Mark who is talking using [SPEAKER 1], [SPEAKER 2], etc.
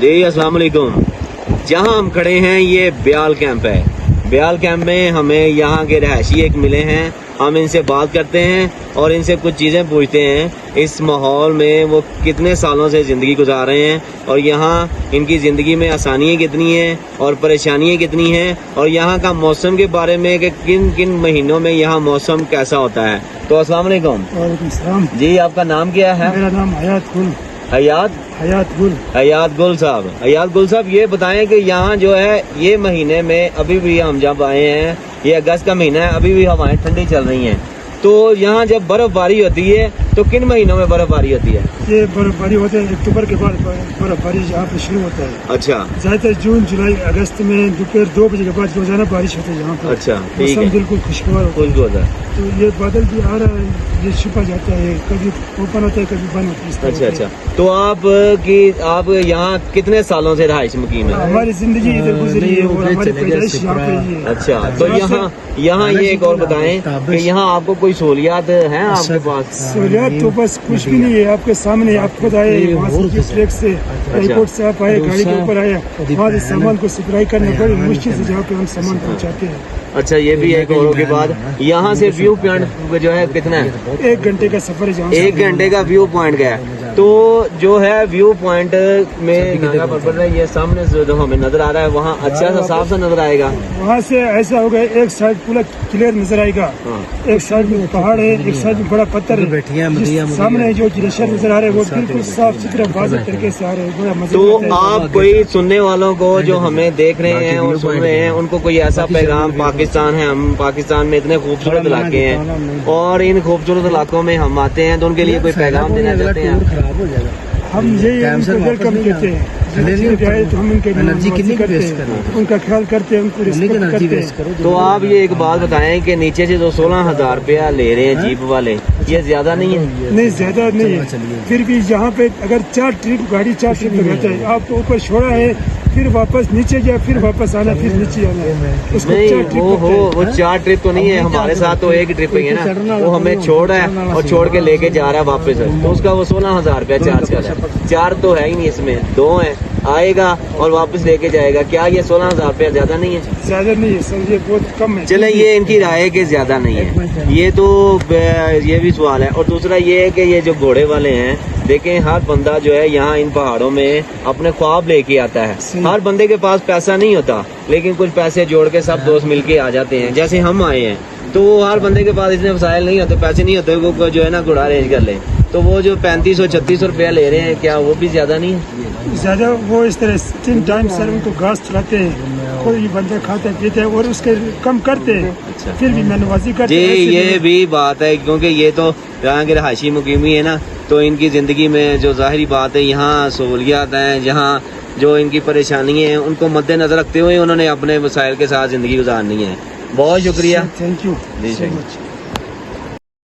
[SPEAKER 1] جی السلام علیکم. جہاں ہم کھڑے ہیں یہ بیال کیمپ ہے. بیال کیمپ میں ہمیں یہاں کے رہائشی ایک ملے ہیں. ہم ان سے بات کرتے ہیں اور ان سے کچھ چیزیں پوچھتے ہیں اس ماحول میں وہ کتنے سالوں سے زندگی گزار رہے ہیں اور یہاں ان کی زندگی میں آسانیاں کتنی ہیں اور پریشانیاں کتنی ہیں اور یہاں کا موسم کے بارے میں کہ کن کن مہینوں میں یہاں موسم کیسا ہوتا ہے. تو السلام علیکم.
[SPEAKER 2] وعلیکم السلام.
[SPEAKER 1] جی آپ کا نام کیا ہے؟
[SPEAKER 2] میرا نام حیات گل.
[SPEAKER 1] حیات گل صاحب. حیات گل صاحب یہ بتائیں کہ یہاں جو ہے یہ مہینے میں ابھی بھی ہم جب آئے ہیں یہ اگست کا مہینہ ہے, ابھی بھی ہوائیں ٹھنڈی چل رہی ہیں, تو یہاں جب برف باری ہوتی ہے تو کن مہینوں میں برف باری ہوتی ہے؟
[SPEAKER 2] یہ برف باری ہوتا ہے اکتوبر کے بعد برف باری یہاں پہ شروع ہوتا ہے.
[SPEAKER 1] اچھا.
[SPEAKER 2] زیادہ تر جون جولائی اگست میں دوپہر 2 بجے کے بعد روزانہ بارش ہوتی ہے یہاں پر.
[SPEAKER 1] اچھا ٹھیک ہے.
[SPEAKER 2] موسم بالکل خوشگوار ہوتا
[SPEAKER 1] خوشبو ہوتا ہے.
[SPEAKER 2] ہے. تو یہ بادل بھی آ رہا ہے, یہ چھپا جاتا ہے, کبھی اوپن ہوتا ہے کبھی بند ہوتا ہے, اس طرح
[SPEAKER 1] اچھا
[SPEAKER 2] ہوتا ہے.
[SPEAKER 1] اچھا. تو آپ یہاں کتنے سالوں سے رہائش مقیم ہے؟
[SPEAKER 2] ہماری زندگی ادھر گزری ہے اور ہماری پیدائش یہاں پہ ہی ہے.
[SPEAKER 1] اچھا. تو یہاں یہ ایک اور بتائیں کہ یہاں آپ کو کوئی سہولیات ہیں آپ کے پاس؟
[SPEAKER 2] سہولیات تو بس کچھ بھی نہیں ہے, آپ کے سامنے. آپ خود آئے وہاں سے ٹریک سے ایئرپورٹ سے آپ آئے, گاڑی کے اوپر آئے, وہاں سے سامان کو سپلائی کرنا بڑی مشکل سے جہاں پہ ہم سامان پہنچاتے ہیں.
[SPEAKER 1] اچھا یہ بھی ایک اور کے بعد یہاں سے ویو پوائنٹ جو ہے کتنا ہے؟
[SPEAKER 2] 1 گھنٹے کا سفر ہے جہاں
[SPEAKER 1] 1 گھنٹے کا ویو پوائنٹ کا ہے. تو جو ہے ویو پوائنٹ میں ناگا پربت ہے, یہ سامنے جو ہمیں نظر آ رہا ہے وہاں اچھا سا صاف سا نظر آئے گا.
[SPEAKER 2] وہاں سے ایسا ہوگا ایک سائڈ پورا کلیئر نظر آئے گا, ایک سائڈ میں پہاڑ ہے, ایک سائڈ میں بڑا پتھر ہے, سامنے جو گلیشیئر نظر آ رہا ہے وہ بالکل صاف ستھرا واضح طریقے سے آ رہے ہیں, بڑا مزہ.
[SPEAKER 1] تو آپ کوئی سننے والوں کو جو ہمیں دیکھ رہے ہیں اور سن رہے ہیں ان کو کوئی ایسا پیغام, پاکستان ہے, ہم پاکستان میں اتنے خوبصورت علاقے ہیں اور ان خوبصورت علاقوں میں ہم آتے ہیں, تو ان کے لیے کوئی پیغام دینا چاہتے ہیں؟
[SPEAKER 2] ہم یہی ان کو ویلکم کہتے ہیں, تو ہم ان کے کرتے ہیں, ان کا خیال کرتے ہیں, ان کو رسپیکٹ کرتے ہیں.
[SPEAKER 1] تو آپ یہ ایک بات بتائیں کہ نیچے سے جو 16,000 روپیہ لے رہے ہیں جیپ والے, یہ زیادہ نہیں ہے؟
[SPEAKER 2] نہیں زیادہ نہیں ہے, پھر بھی یہاں پہ اگر 4 ٹرپ گاڑی 4 ٹرپ لگاتا ہے, آپ کو اوپر چھوڑا ہے پھر واپس نیچے جائے پھر واپس آنا پھر نیچے آنا, اس کو 4 ٹرپ
[SPEAKER 1] وہ 4 ٹرپ تو نہیں ہے, ہمارے ساتھ تو ایک ٹرپ ہی ہے نا, وہ ہمیں چھوڑ ہے اور چھوڑ کے لے کے جا رہا ہے واپس, تو اس کا وہ 16,000 روپیہ چارج کر رہا ہے. 4 تو ہے ہی نہیں, اس میں 2 ہیں, آئے گا اور واپس لے کے جائے گا. کیا یہ 16,000 روپیہ زیادہ نہیں ہے؟
[SPEAKER 2] زیادہ نہیں ہے سر, یہ بہت کم ہے.
[SPEAKER 1] چلیں یہ ان کی رائے کہ زیادہ نہیں ہے, یہ تو یہ بھی سوال ہے. اور دوسرا یہ ہے کہ یہ جو گھوڑے والے ہیں, دیکھیں ہر بندہ جو ہے یہاں ان پہاڑوں میں اپنے خواب لے کے آتا ہے. ہر بندے کے پاس پیسہ نہیں ہوتا, لیکن کچھ پیسے جوڑ کے سب دوست مل کے آ جاتے ہیں. جیسے ہم آئے ہیں تو ہر بندے کے پاس اتنے وسائل نہیں ہوتے, پیسے نہیں ہوتے, وہ جو ہے نا گھوڑا ارینج کر لیں. تو وہ جو 3500-3600 روپیہ لے رہے ہیں, کیا وہ بھی زیادہ نہیں ہے؟
[SPEAKER 2] زیادہ وہ اس طرح 3 ٹائم سر ان کو گھاس کھلاتے ہیں, کوئی بندہ کھاتا پیتا ہے اور اس کے کم کرتے ہیں, پھر بھی میں نوازی کرتے ہیں.
[SPEAKER 1] جی یہ بھی بات ہے, کیونکہ یہ تو یہاں کے رہائشی مقیمی ہے نا, تو ان کی زندگی میں جو ظاہری بات ہے یہاں سہولیات ہیں, جہاں جو ان کی پریشانی ہیں ان کو مد نظر رکھتے ہوئے انہوں نے اپنے وسائل کے ساتھ زندگی گزارنی ہے. بہت شکریہ.
[SPEAKER 2] Thank you
[SPEAKER 1] ji
[SPEAKER 2] so much.